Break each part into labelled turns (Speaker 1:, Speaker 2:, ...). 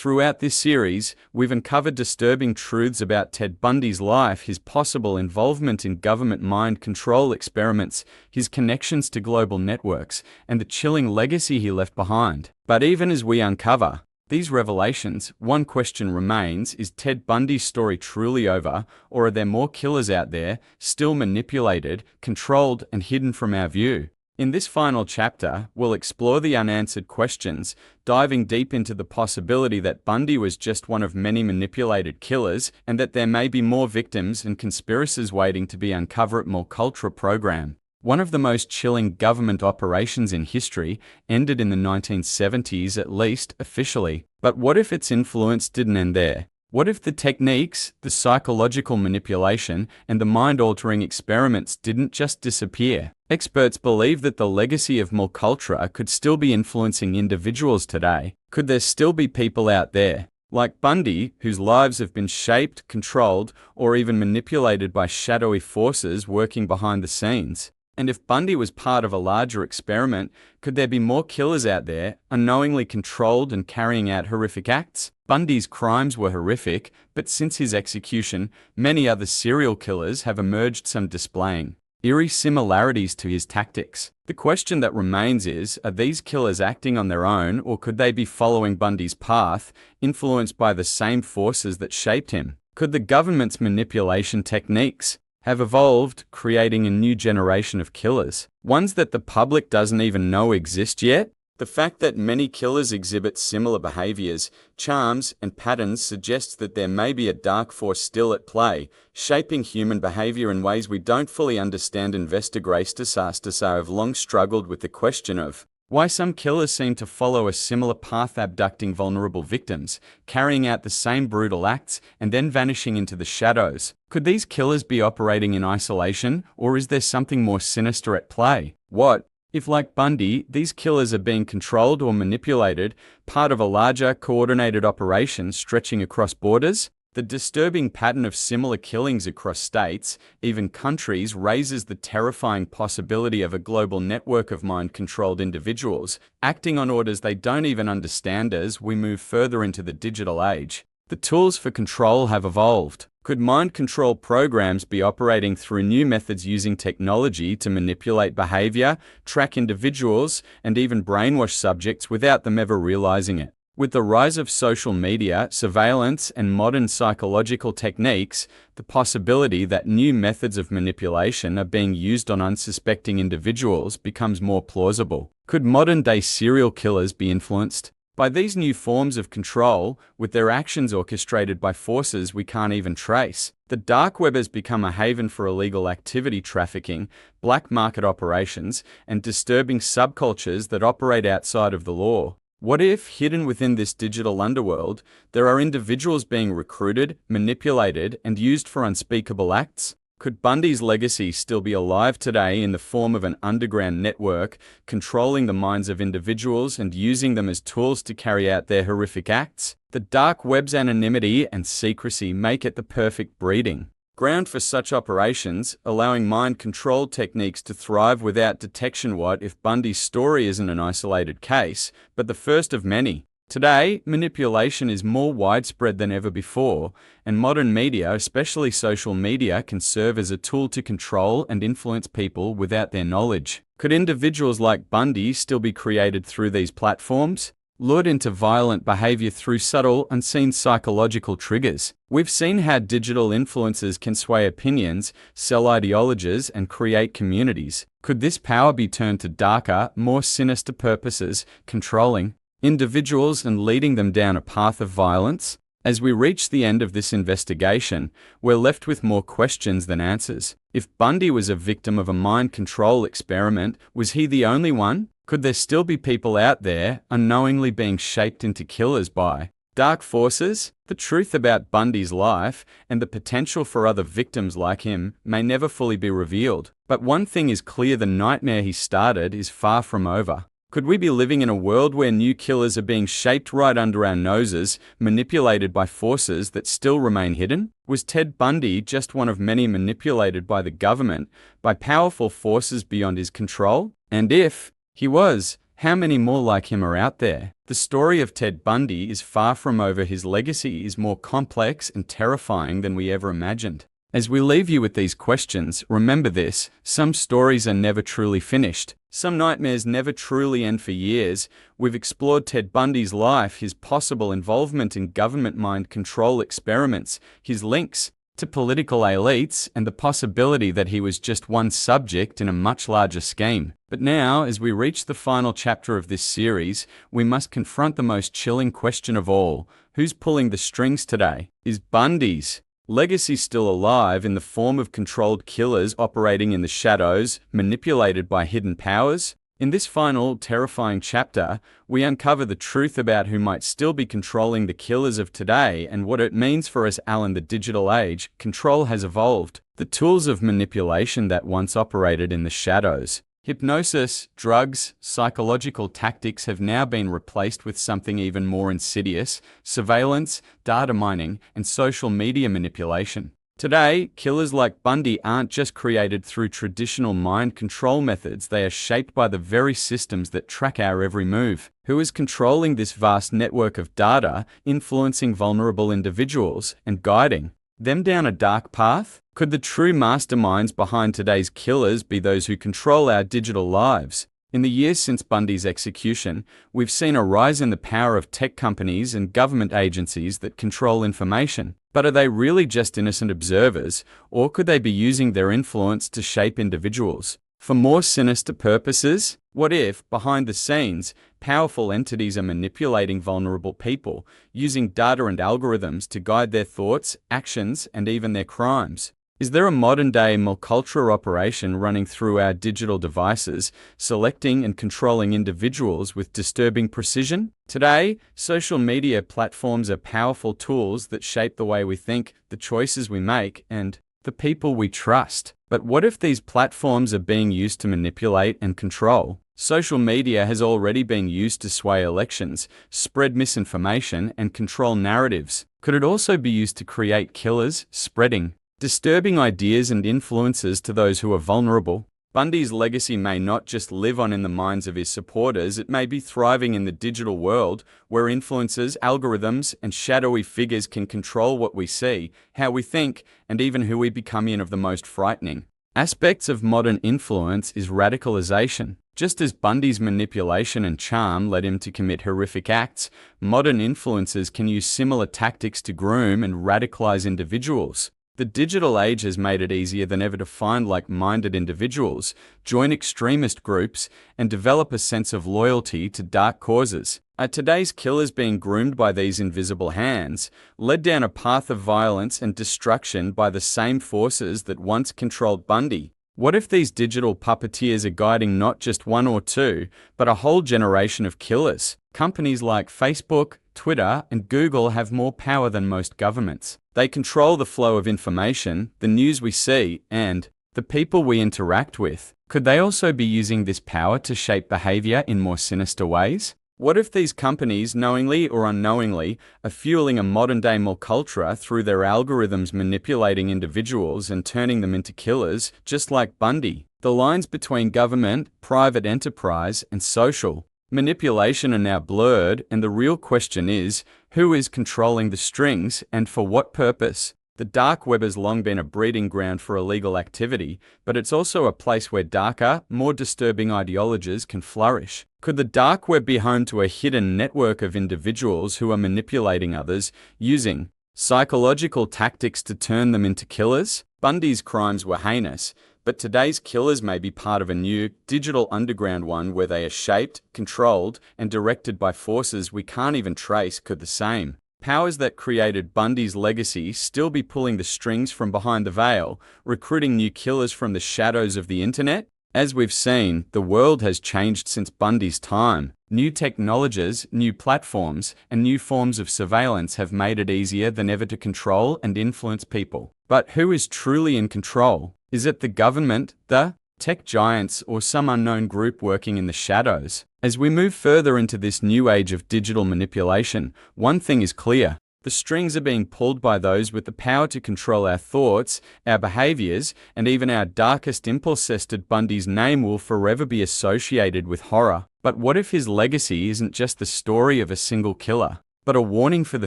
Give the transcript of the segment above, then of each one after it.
Speaker 1: Throughout this series, we've uncovered disturbing truths about Ted Bundy's life, his possible involvement in government mind control experiments, his connections to global networks, and the chilling legacy he left behind. But even as we uncover these revelations, one question remains: is Ted Bundy's story truly over, or are there more killers out there, still manipulated, controlled, and hidden from our view? In this final chapter, we'll explore the unanswered questions, diving deep into the possibility that Bundy was just one of many manipulated killers, and that there may be more victims and conspirators waiting to be uncovered at Multicultural program. One of the most chilling government operations in history ended in the 1970s, at least officially. But what if its influence didn't end there? What if the techniques, the psychological manipulation, and the mind-altering experiments didn't just disappear? Experts believe that the legacy of Multicultural could still be influencing individuals today. Could there still be people out there, like Bundy, whose lives have been shaped, controlled, or even manipulated by shadowy forces working behind the scenes? And if Bundy was part of a larger experiment, could there be more killers out there, unknowingly controlled and carrying out horrific acts? Bundy's crimes were horrific, but since his execution, many other serial killers have emerged, some displaying eerie similarities to his tactics. The question that remains is, are these killers acting on their own, or could they be following Bundy's path, influenced by the same forces that shaped him? Could the government's manipulation techniques have evolved, creating a new generation of killers, ones that the public doesn't even know exist yet? The fact that many killers exhibit similar behaviors, charms, and patterns suggests that there may be a dark force still at play, shaping human behavior in ways we don't fully understand. Investigators have long struggled with the question of why some killers seem to follow a similar path, abducting vulnerable victims, carrying out the same brutal acts, and then vanishing into the shadows. Could these killers be operating in isolation, or is there something more sinister at play? What if, like Bundy, these killers are being controlled or manipulated, part of a larger, coordinated operation stretching across borders? The disturbing pattern of similar killings across states, even countries, raises the terrifying possibility of a global network of mind-controlled individuals, acting on orders they don't even understand. As we move further into the digital age, the tools for control have evolved. Could mind control programs be operating through new methods, using technology to manipulate behavior, track individuals, and even brainwash subjects without them ever realizing it? With the rise of social media, surveillance, and modern psychological techniques, the possibility that new methods of manipulation are being used on unsuspecting individuals becomes more plausible. Could modern-day serial killers be influenced by these new forms of control, with their actions orchestrated by forces we can't even trace? The dark web has become a haven for illegal activity, trafficking, black market operations, and disturbing subcultures that operate outside of the law. What if, hidden within this digital underworld, there are individuals being recruited, manipulated, and used for unspeakable acts? Could Bundy's legacy still be alive today in the form of an underground network, controlling the minds of individuals and using them as tools to carry out their horrific acts? The dark web's anonymity and secrecy make it the perfect breeding ground for such operations, allowing mind-control techniques to thrive without detection. What if Bundy's story isn't an isolated case, but the first of many? Today, manipulation is more widespread than ever before, and modern media, especially social media, can serve as a tool to control and influence people without their knowledge. Could individuals like Bundy still be created through these platforms, lured into violent behavior through subtle, unseen psychological triggers? We've seen how digital influences can sway opinions, sell ideologies, and create communities. Could this power be turned to darker, more sinister purposes, controlling individuals and leading them down a path of violence? As we reach the end of this investigation, we're left with more questions than answers. If Bundy was a victim of a mind control experiment, was he the only one? Could there still be people out there, unknowingly being shaped into killers by dark forces? The truth about Bundy's life, and the potential for other victims like him, may never fully be revealed. But one thing is clear: the nightmare he started is far from over. Could we be living in a world where new killers are being shaped right under our noses, manipulated by forces that still remain hidden? Was Ted Bundy just one of many manipulated by the government, by powerful forces beyond his control? And if he was, How many more like him are out there? The story of Ted Bundy is far from over. His legacy is more complex and terrifying than we ever imagined. As we leave you with these questions, remember this: some stories are never truly finished. Some nightmares never truly end for years. We've explored Ted Bundy's life, his possible involvement in government mind control experiments, his links to political elites, and the possibility that he was just one subject in a much larger scheme. But now, as we reach the final chapter of this series, we must confront the most chilling question of all: who's pulling the strings today? Is Bundy's legacy still alive in the form of controlled killers operating in the shadows, manipulated by hidden powers? In this final, terrifying chapter, we uncover the truth about who might still be controlling the killers of today and what it means for us all in the digital age. Control has evolved. The tools of manipulation that once operated in the shadows, hypnosis, drugs, psychological tactics, have now been replaced with something even more insidious: surveillance, data mining, and social media manipulation. Today, killers like Bundy aren't just created through traditional mind control methods, they are shaped by the very systems that track our every move. Who is controlling this vast network of data, influencing vulnerable individuals, and guiding them down a dark path? Could the true masterminds behind today's killers be those who control our digital lives? In the years since Bundy's execution, we've seen a rise in the power of tech companies and government agencies that control information. But are they really just innocent observers, or could they be using their influence to shape individuals for more sinister purposes? What if, behind the scenes, powerful entities are manipulating vulnerable people, using data and algorithms to guide their thoughts, actions, and even their crimes? Is there a modern-day multicultural operation running through our digital devices, selecting and controlling individuals with disturbing precision? Today, social media platforms are powerful tools that shape the way we think, the choices we make, and the people we trust. But what if these platforms are being used to manipulate and control? Social media has already been used to sway elections, spread misinformation, and control narratives. Could it also be used to create killers, spreading disturbing ideas and influences to those who are vulnerable? Bundy's legacy may not just live on in the minds of his supporters, it may be thriving in the digital world, where influencers, algorithms, and shadowy figures can control what we see, how we think, and even who we become. In of the most frightening aspects of modern influence is radicalization. Just as Bundy's manipulation and charm led him to commit horrific acts, modern influencers can use similar tactics to groom and radicalize individuals. The digital age has made it easier than ever to find like-minded individuals, join extremist groups, and develop a sense of loyalty to dark causes. Are today's killers being groomed by these invisible hands, led down a path of violence and destruction by the same forces that once controlled Bundy? What if these digital puppeteers are guiding not just one or two, but a whole generation of killers? Companies like Facebook, Twitter, and Google have more power than most governments. They control the flow of information, the news we see, and the people we interact with. Could they also be using this power to shape behavior in more sinister ways? What if these companies, knowingly or unknowingly, are fueling a modern-day multicultural through their algorithms, manipulating individuals and turning them into killers, just like Bundy? The lines between government, private enterprise, and social manipulation are now blurred, and the real question is, who is controlling the strings and for what purpose? The dark web has long been a breeding ground for illegal activity, but it's also a place where darker, more disturbing ideologies can flourish. Could the dark web be home to a hidden network of individuals who are manipulating others, using psychological tactics to turn them into killers? Bundy's crimes were heinous, but today's killers may be part of a new, digital underground one where they are shaped, controlled, and directed by forces we can't even trace. Could the same powers that created Bundy's legacy still be pulling the strings from behind the veil, recruiting new killers from the shadows of the internet? As we've seen, the world has changed since Bundy's time. New technologies, new platforms, and new forms of surveillance have made it easier than ever to control and influence people. But who is truly in control? Is it the government, the tech giants, or some unknown group working in the shadows? As we move further into this new age of digital manipulation, one thing is clear: the strings are being pulled by those with the power to control our thoughts, our behaviors, and even our darkest impulses. Bundy's name will forever be associated with horror, But what if his legacy isn't just the story of a single killer, but a warning for the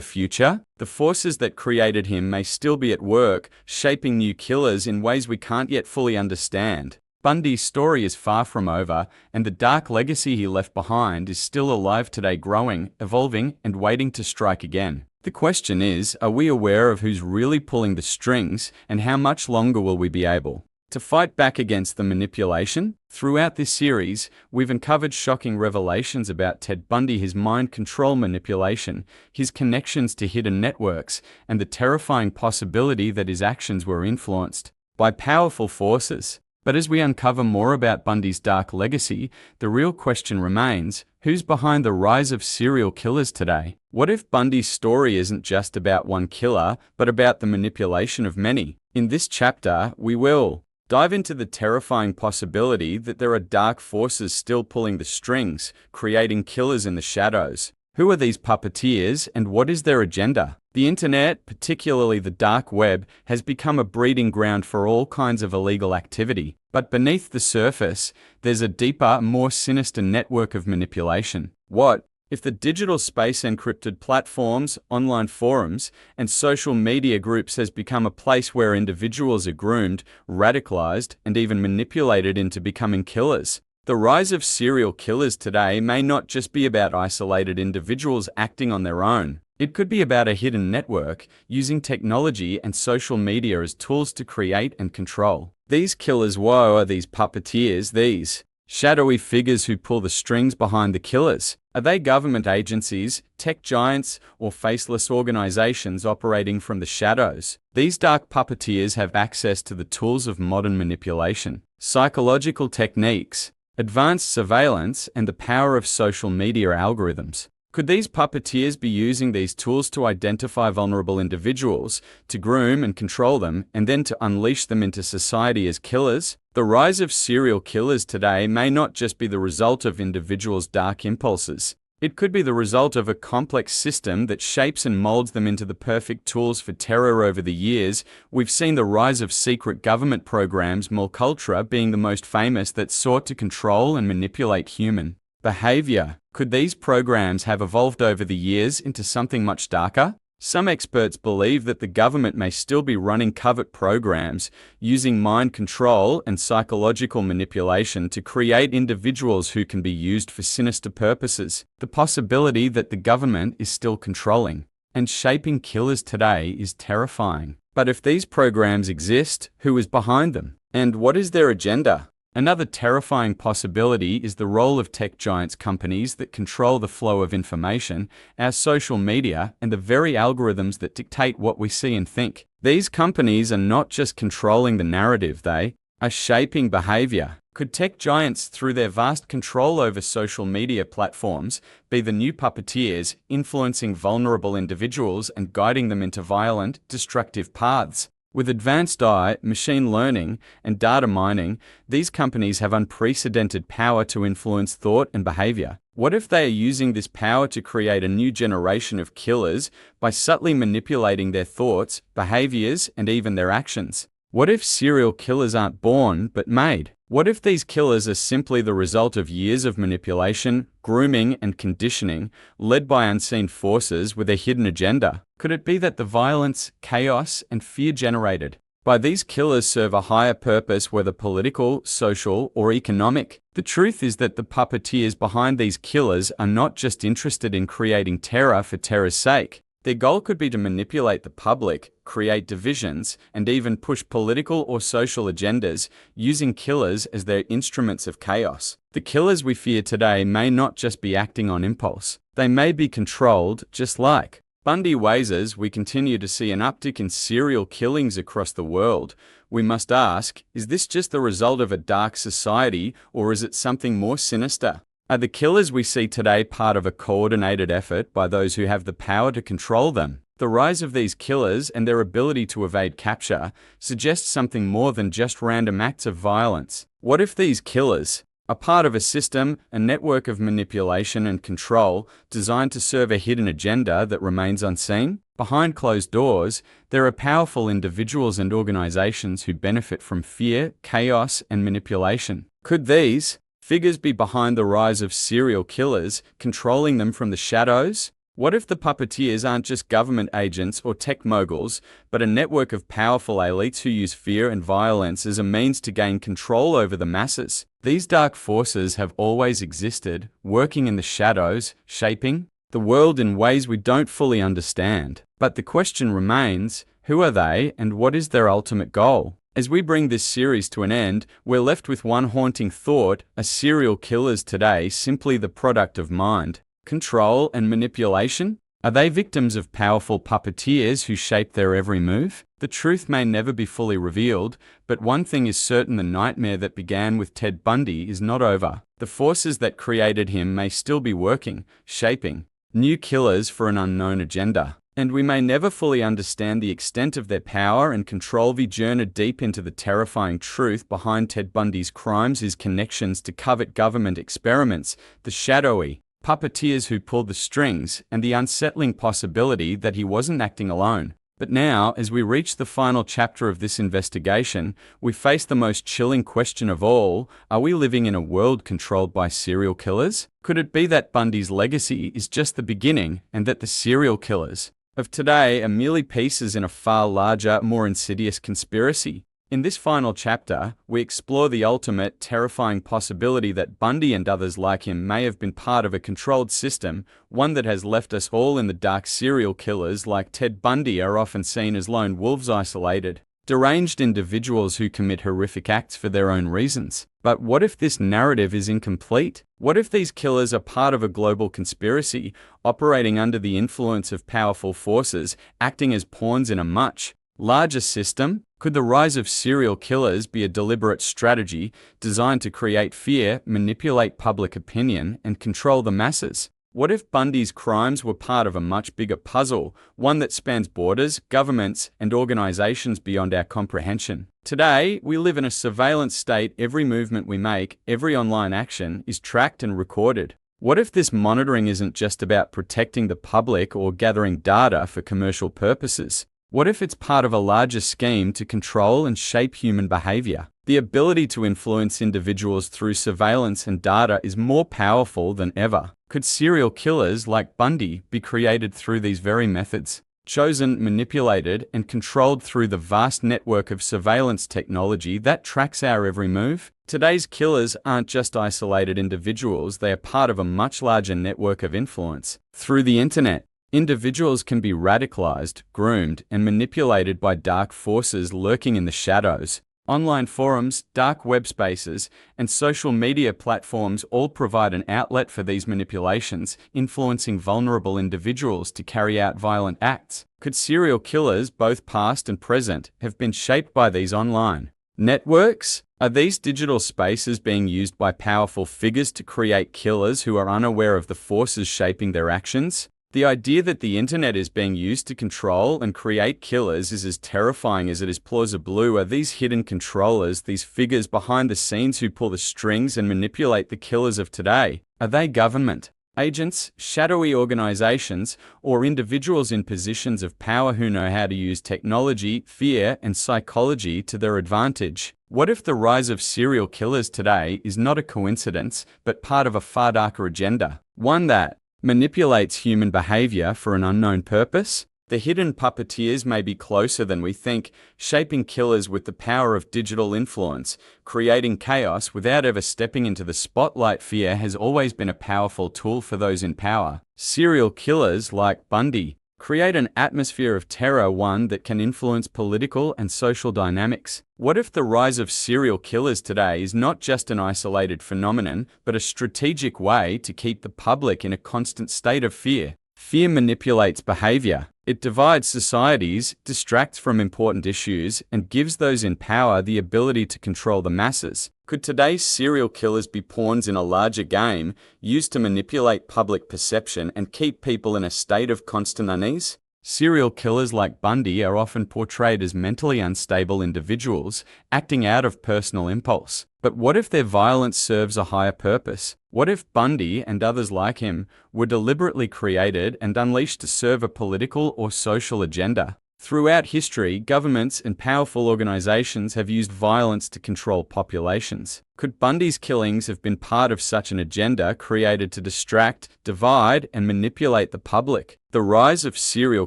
Speaker 1: future? The forces that created him may still be at work, shaping new killers in ways we can't yet fully understand. Bundy's story is far from over, and the dark legacy he left behind is still alive today, growing, evolving, and waiting to strike again. The question is, are we aware of who's really pulling the strings, and how much longer will we be able to fight back against the manipulation? Throughout this series, we've uncovered shocking revelations about Ted Bundy, his mind control manipulation, his connections to hidden networks, and the terrifying possibility that his actions were influenced by powerful forces. But as we uncover more about Bundy's dark legacy, the real question remains, who's behind the rise of serial killers today? What if Bundy's story isn't just about one killer, but about the manipulation of many? In this chapter, we will dive into the terrifying possibility that there are dark forces still pulling the strings, creating killers in the shadows. Who are these puppeteers, and what is their agenda? The internet, particularly the dark web, has become a breeding ground for all kinds of illegal activity. But beneath the surface, there's a deeper, more sinister network of manipulation. What if the digital space, encrypted platforms, online forums, and social media groups has become a place where individuals are groomed, radicalized, and even manipulated into becoming killers? The rise of serial killers today may not just be about isolated individuals acting on their own. It could be about a hidden network, using technology and social media as tools to create and control. These killers, woe, are these puppeteers, these shadowy figures who pull the strings behind the killers. Are they government agencies, tech giants, or faceless organizations operating from the shadows? These dark puppeteers have access to the tools of modern manipulation, psychological techniques, advanced surveillance, and the power of social media algorithms. Could these puppeteers be using these tools to identify vulnerable individuals, to groom and control them, and then to unleash them into society as killers? The rise of serial killers today may not just be the result of individuals' dark impulses. It could be the result of a complex system that shapes and molds them into the perfect tools for terror. Over the years, we've seen the rise of secret government programs, Mulcultura being the most famous, that sought to control and manipulate human behavior. Could these programs have evolved over the years into something much darker? Some experts believe that the government may still be running covert programs, using mind control and psychological manipulation to create individuals who can be used for sinister purposes. The possibility that the government is still controlling and shaping killers today is terrifying. But if these programs exist, who is behind them? And what is their agenda? Another terrifying possibility is the role of tech giants, companies that control the flow of information, our social media, and the very algorithms that dictate what we see and think. These companies are not just controlling the narrative, they are shaping behavior. Could tech giants, through their vast control over social media platforms, be the new puppeteers, influencing vulnerable individuals and guiding them into violent, destructive paths? With advanced AI, machine learning, and data mining, these companies have unprecedented power to influence thought and behavior. What if they are using this power to create a new generation of killers by subtly manipulating their thoughts, behaviors, and even their actions? What if serial killers aren't born, but made? What if these killers are simply the result of years of manipulation, grooming, and conditioning, led by unseen forces with a hidden agenda? Could it be that the violence, chaos, and fear generated by these killers serve a higher purpose, whether political, social, or economic? The truth is that the puppeteers behind these killers are not just interested in creating terror for terror's sake. Their goal could be to manipulate the public, create divisions, and even push political or social agendas, using killers as their instruments of chaos. The killers we fear today may not just be acting on impulse. They may be controlled, just like Bundy was. As we continue to see an uptick in serial killings across the world, we must ask, is this just the result of a dark society, or is it something more sinister? Are the killers we see today part of a coordinated effort by those who have the power to control them? The rise of these killers and their ability to evade capture suggests something more than just random acts of violence. What if these killers are part of a system, a network of manipulation and control designed to serve a hidden agenda that remains unseen? Behind closed doors, there are powerful individuals and organizations who benefit from fear, chaos, and manipulation. Could these figures be behind the rise of serial killers, controlling them from the shadows? What if the puppeteers aren't just government agents or tech moguls, but a network of powerful elites who use fear and violence as a means to gain control over the masses? These dark forces have always existed, working in the shadows, shaping the world in ways we don't fully understand. But the question remains, who are they and what is their ultimate goal? As we bring this series to an end, we're left with one haunting thought: are serial killers today simply the product of mind, control, and manipulation? Are they victims of powerful puppeteers who shape their every move? The truth may never be fully revealed, but one thing is certain: the nightmare that began with Ted Bundy is not over. The forces that created him may still be working, shaping new killers for an unknown agenda. And we may never fully understand the extent of their power and control. We journey deep into the terrifying truth behind Ted Bundy's crimes, his connections to covert government experiments, the shadowy puppeteers who pulled the strings, and the unsettling possibility that he wasn't acting alone. But now, as we reach the final chapter of this investigation, we face the most chilling question of all: are we living in a world controlled by serial killers? Could it be that Bundy's legacy is just the beginning, and that the serial killers of today are merely pieces in a far larger, more insidious conspiracy? In this final chapter, we explore the ultimate, terrifying possibility that Bundy and others like him may have been part of a controlled system, one that has left us all in the dark. Serial killers like Ted Bundy are often seen as lone wolves, isolated, deranged individuals who commit horrific acts for their own reasons. But what if this narrative is incomplete? What if these killers are part of a global conspiracy, operating under the influence of powerful forces, acting as pawns in a much larger system? Could the rise of serial killers be a deliberate strategy designed to create fear, manipulate public opinion, and control the masses? What if Bundy's crimes were part of a much bigger puzzle, one that spans borders, governments, and organizations beyond our comprehension? Today, we live in a surveillance state. Every movement we make, every online action, is tracked and recorded. What if this monitoring isn't just about protecting the public or gathering data for commercial purposes? What if it's part of a larger scheme to control and shape human behavior? The ability to influence individuals through surveillance and data is more powerful than ever. Could serial killers like Bundy be created through these very methods? Chosen, manipulated, and controlled through the vast network of surveillance technology that tracks our every move? Today's killers aren't just isolated individuals, they are part of a much larger network of influence. Through the internet, individuals can be radicalized, groomed, and manipulated by dark forces lurking in the shadows. Online forums, dark web spaces, and social media platforms all provide an outlet for these manipulations, influencing vulnerable individuals to carry out violent acts. Could serial killers, both past and present, have been shaped by these online networks? Are these digital spaces being used by powerful figures to create killers who are unaware of the forces shaping their actions? The idea that the internet is being used to control and create killers is as terrifying as it is plausible. Are these hidden controllers, these figures behind the scenes who pull the strings and manipulate the killers of today? Are they government agents, shadowy organizations, or individuals in positions of power who know how to use technology, fear, and psychology to their advantage? What if the rise of serial killers today is not a coincidence, but part of a far darker agenda? One that manipulates human behavior for an unknown purpose? The hidden puppeteers may be closer than we think, shaping killers with the power of digital influence, creating chaos without ever stepping into the spotlight. Fear has always been a powerful tool for those in power. Serial killers like Bundy create an atmosphere of terror, one that can influence political and social dynamics. What if the rise of serial killers today is not just an isolated phenomenon, but a strategic way to keep the public in a constant state of fear? Fear manipulates behavior. It divides societies, distracts from important issues, and gives those in power the ability to control the masses. Could today's serial killers be pawns in a larger game, used to manipulate public perception and keep people in a state of constant unease? Serial killers like Bundy are often portrayed as mentally unstable individuals, acting out of personal impulse. But what if their violence serves a higher purpose? What if Bundy and others like him were deliberately created and unleashed to serve a political or social agenda? Throughout history, governments and powerful organizations have used violence to control populations. Could Bundy's killings have been part of such an agenda created to distract, divide, and manipulate the public? The rise of serial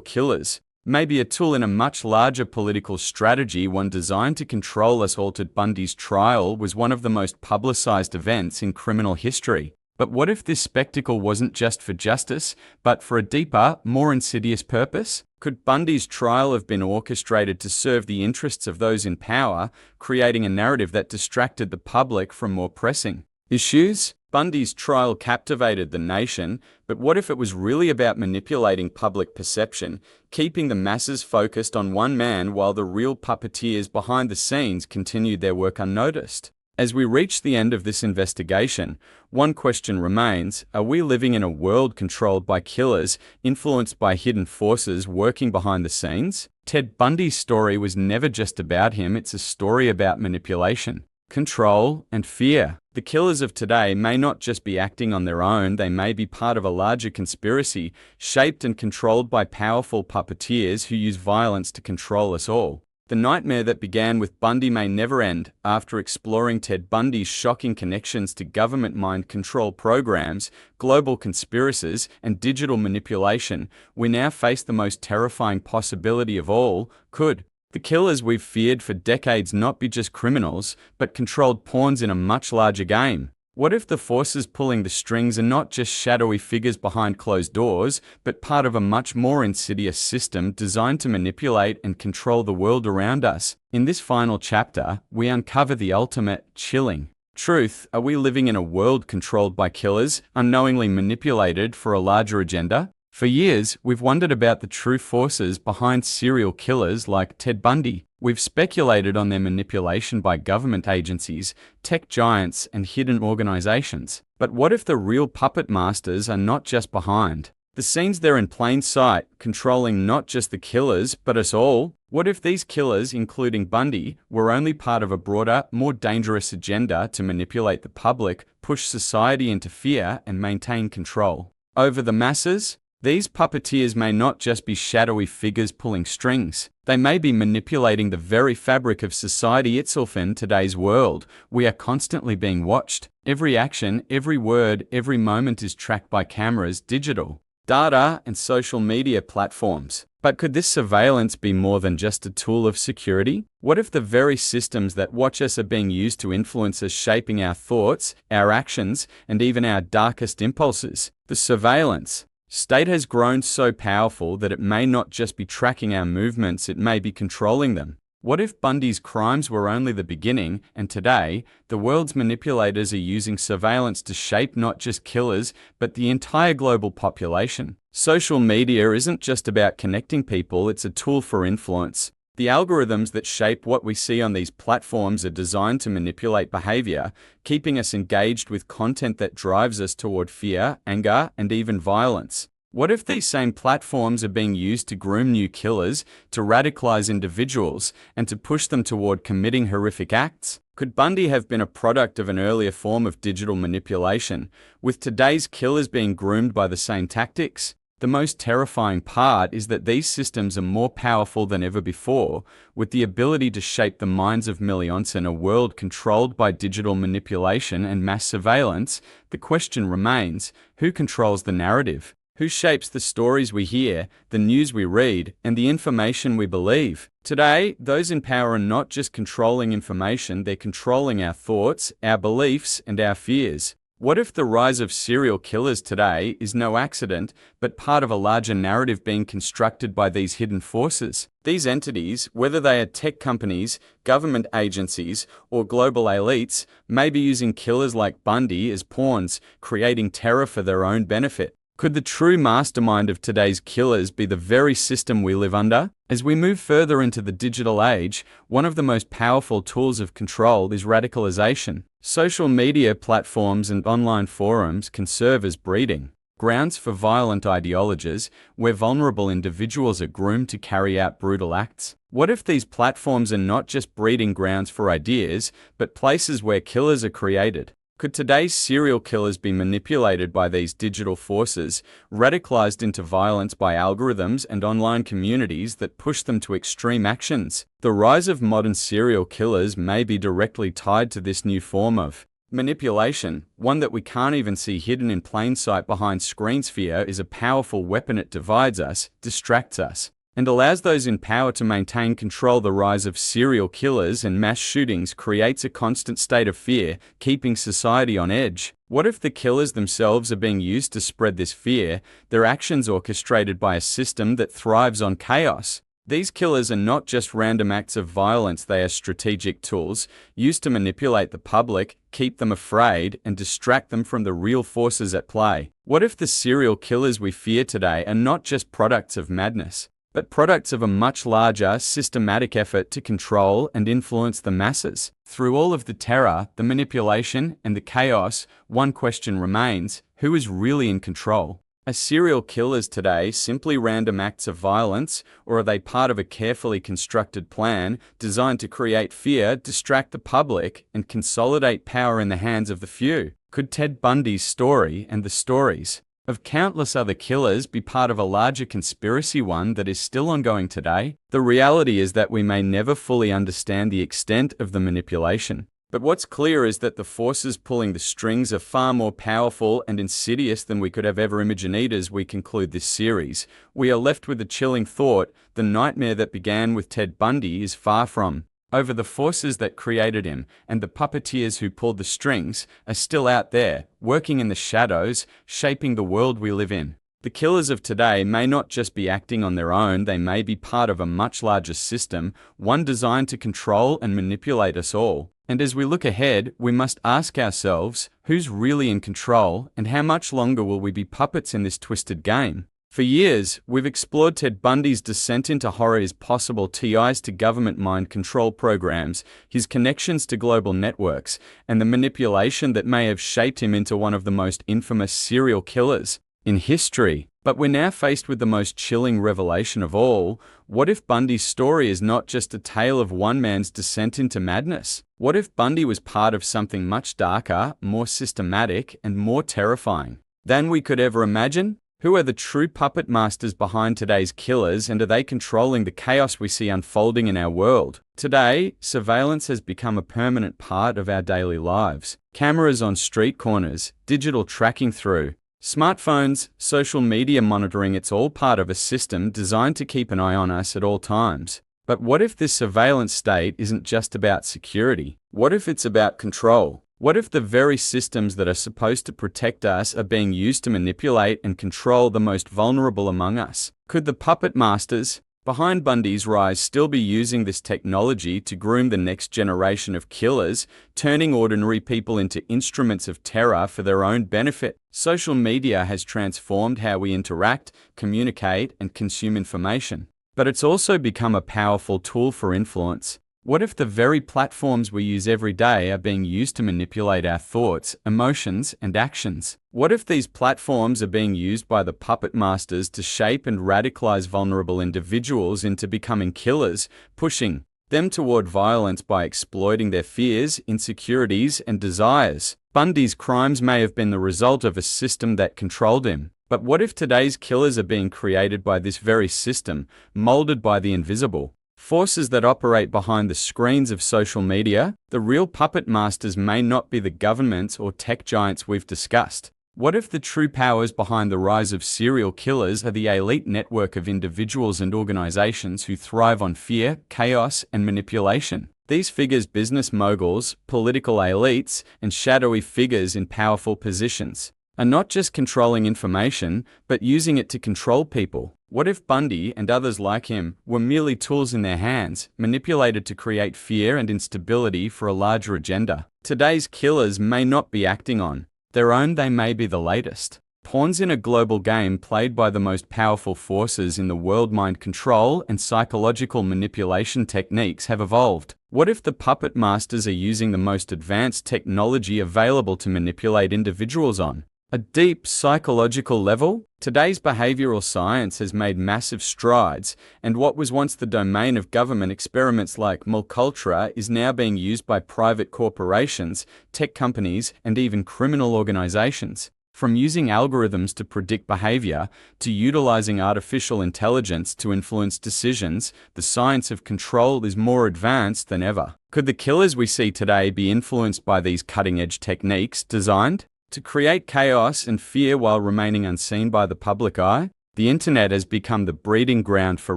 Speaker 1: killers may be a tool in a much larger political strategy, one designed to control us all. Ted Bundy's trial was one of the most publicized events in criminal history. But what if this spectacle wasn't just for justice, but for a deeper, more insidious purpose? Could Bundy's trial have been orchestrated to serve the interests of those in power, creating a narrative that distracted the public from more pressing issues? Bundy's trial captivated the nation, but what if it was really about manipulating public perception, keeping the masses focused on one man while the real puppeteers behind the scenes continued their work unnoticed? As we reach the end of this investigation, one question remains: are we living in a world controlled by killers, influenced by hidden forces working behind the scenes? Ted Bundy's story was never just about him, it's a story about manipulation, control, and fear. The killers of today may not just be acting on their own, they may be part of a larger conspiracy, shaped and controlled by powerful puppeteers who use violence to control us all. The nightmare that began with Bundy may never end. After exploring Ted Bundy's shocking connections to government mind control programs, global conspiracies, and digital manipulation, we now face the most terrifying possibility of all. Could the killers we've feared for decades not be just criminals, but controlled pawns in a much larger game? What if the forces pulling the strings are not just shadowy figures behind closed doors, but part of a much more insidious system designed to manipulate and control the world around us? In this final chapter, we uncover the ultimate, chilling truth. Are we living in a world controlled by killers, unknowingly manipulated for a larger agenda? For years, we've wondered about the true forces behind serial killers like Ted Bundy. We've speculated on their manipulation by government agencies, tech giants, and hidden organizations. But what if the real puppet masters are not just behind the scenes? They're in plain sight, controlling not just the killers, but us all? What if these killers, including Bundy, were only part of a broader, more dangerous agenda to manipulate the public, push society into fear, and maintain control over the masses? These puppeteers may not just be shadowy figures pulling strings. They may be manipulating the very fabric of society itself. In today's world, we are constantly being watched. Every action, every word, every moment is tracked by cameras, digital data, and social media platforms. But could this surveillance be more than just a tool of security? What if the very systems that watch us are being used to influence us, shaping our thoughts, our actions, and even our darkest impulses? The surveillance state has grown so powerful that it may not just be tracking our movements, it may be controlling them. What if Bundy's crimes were only the beginning, and today, the world's manipulators are using surveillance to shape not just killers, but the entire global population? Social media isn't just about connecting people, it's a tool for influence. The algorithms that shape what we see on these platforms are designed to manipulate behavior, keeping us engaged with content that drives us toward fear, anger, and even violence. What if these same platforms are being used to groom new killers, to radicalize individuals, and to push them toward committing horrific acts? Could Bundy have been a product of an earlier form of digital manipulation, with today's killers being groomed by the same tactics? The most terrifying part is that these systems are more powerful than ever before, with the ability to shape the minds of millions. In a world controlled by digital manipulation and mass surveillance, the question remains: who controls the narrative? Who shapes the stories we hear, the news we read, and the information we believe? Today, those in power are not just controlling information, they're controlling our thoughts, our beliefs, and our fears. What if the rise of serial killers today is no accident, but part of a larger narrative being constructed by these hidden forces? These entities, whether they are tech companies, government agencies, or global elites, may be using killers like Bundy as pawns, creating terror for their own benefit. Could the true mastermind of today's killers be the very system we live under? As we move further into the digital age, one of the most powerful tools of control is radicalization. Social media platforms and online forums can serve as breeding grounds for violent ideologies, where vulnerable individuals are groomed to carry out brutal acts. What if these platforms are not just breeding grounds for ideas, but places where killers are created? Could today's serial killers be manipulated by these digital forces, radicalized into violence by algorithms and online communities that push them to extreme actions? The rise of modern serial killers may be directly tied to this new form of manipulation. One that we can't even see hidden in plain sight behind screens. Fear is a powerful weapon. It divides us, distracts us, and allows those in power to maintain control. The rise of serial killers and mass shootings creates a constant state of fear, keeping society on edge. What if the killers themselves are being used to spread this fear, their actions orchestrated by a system that thrives on chaos? These killers are not just random acts of violence, they are strategic tools used to manipulate the public, keep them afraid, and distract them from the real forces at play. What if the serial killers we fear today are not just products of madness, but products of a much larger, systematic effort to control and influence the masses? Through all of the terror, the manipulation, and the chaos, one question remains: who is really in control? Are serial killers today simply random acts of violence, or are they part of a carefully constructed plan designed to create fear, distract the public, and consolidate power in the hands of the few? Could Ted Bundy's story and the stories of countless other killers be part of a larger conspiracy, one that is still ongoing today? The reality is that we may never fully understand the extent of the manipulation. But what's clear is that the forces pulling the strings are far more powerful and insidious than we could have ever imagined. As we conclude this series, we are left with a chilling thought: the nightmare that began with Ted Bundy is far from over. The forces that created him and the puppeteers who pulled the strings are still out there, working in the shadows, shaping the world we live in. The killers of today may not just be acting on their own, they may be part of a much larger system, one designed to control and manipulate us all. And as we look ahead, we must ask ourselves, who's really in control, and how much longer will we be puppets in this twisted game? For years, we've explored Ted Bundy's descent into horror, his possible ties to government mind control programs, his connections to global networks, and the manipulation that may have shaped him into one of the most infamous serial killers in history. But we're now faced with the most chilling revelation of all. What if Bundy's story is not just a tale of one man's descent into madness? What if Bundy was part of something much darker, more systematic, and more terrifying than we could ever imagine? Who are the true puppet masters behind today's killers, and are they controlling the chaos we see unfolding in our world? Today, surveillance has become a permanent part of our daily lives. Cameras on street corners, digital tracking through smartphones, social media monitoring, it's all part of a system designed to keep an eye on us at all times. But what if this surveillance state isn't just about security? What if it's about control? What if the very systems that are supposed to protect us are being used to manipulate and control the most vulnerable among us? Could the puppet masters behind Bundy's rise still be using this technology to groom the next generation of killers, turning ordinary people into instruments of terror for their own benefit? Social media has transformed how we interact, communicate, and consume information. But it's also become a powerful tool for influence. What if the very platforms we use every day are being used to manipulate our thoughts, emotions, and actions? What if these platforms are being used by the puppet masters to shape and radicalize vulnerable individuals into becoming killers, pushing them toward violence by exploiting their fears, insecurities, and desires? Bundy's crimes may have been the result of a system that controlled him. But what if today's killers are being created by this very system, molded by the invisible forces that operate behind the screens of social media? The real puppet masters may not be the governments or tech giants we've discussed. What if the true powers behind the rise of serial killers are the elite network of individuals and organizations who thrive on fear, chaos, and manipulation? These figures, business moguls, political elites, and shadowy figures in powerful positions, are not just controlling information, but using it to control people. What if Bundy and others like him were merely tools in their hands, manipulated to create fear and instability for a larger agenda? Today's killers may not be acting on their own, they may be the latest pawns in a global game played by the most powerful forces in the world. Mind control and psychological manipulation techniques have evolved. What if the puppet masters are using the most advanced technology available to manipulate individuals on a deep psychological level? Today's behavioral science has made massive strides, and what was once the domain of government experiments like Mulcultura is now being used by private corporations, tech companies, and even criminal organizations. From using algorithms to predict behavior, to utilizing artificial intelligence to influence decisions, the science of control is more advanced than ever. Could the killers we see today be influenced by these cutting-edge techniques designed to create chaos and fear while remaining unseen by the public eye? The internet has become the breeding ground for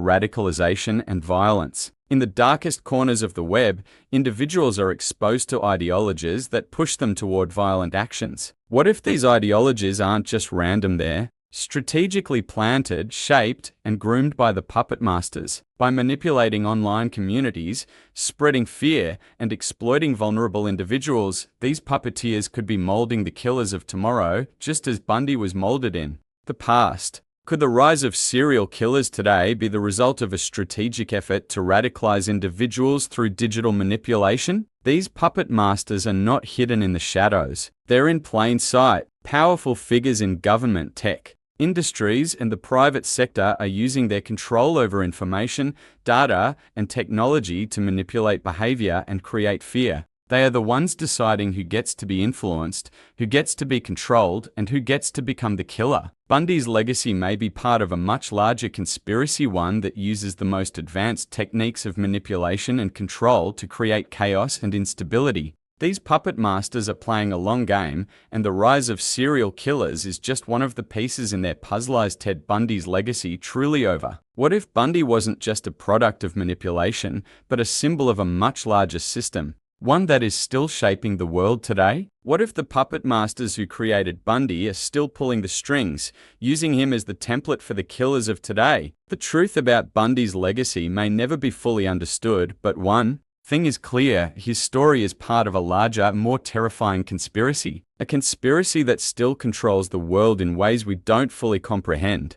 Speaker 1: radicalization and violence. In the darkest corners of the web, individuals are exposed to ideologies that push them toward violent actions. What if these ideologies aren't just random there? Strategically planted, shaped, and groomed by the puppet masters. By manipulating online communities, spreading fear, and exploiting vulnerable individuals, these puppeteers could be molding the killers of tomorrow, just as Bundy was molded in the past. Could the rise of serial killers today be the result of a strategic effort to radicalize individuals through digital manipulation? These puppet masters are not hidden in the shadows. They're in plain sight. Powerful figures in government, tech, industries, and the private sector are using their control over information, data, and technology to manipulate behavior and create fear. They are the ones deciding who gets to be influenced, who gets to be controlled, and who gets to become the killer. Bundy's legacy may be part of a much larger conspiracy, one that uses the most advanced techniques of manipulation and control to create chaos and instability. These puppet masters are playing a long game, and the rise of serial killers is just one of the pieces in their puzzle. Is Ted Bundy's legacy truly over? What if Bundy wasn't just a product of manipulation, but a symbol of a much larger system? One that is still shaping the world today? What if the puppet masters who created Bundy are still pulling the strings, using him as the template for the killers of today? The truth about Bundy's legacy may never be fully understood, but one thing is clear: his story is part of a larger, more terrifying conspiracy. A conspiracy that still controls the world in ways we don't fully comprehend.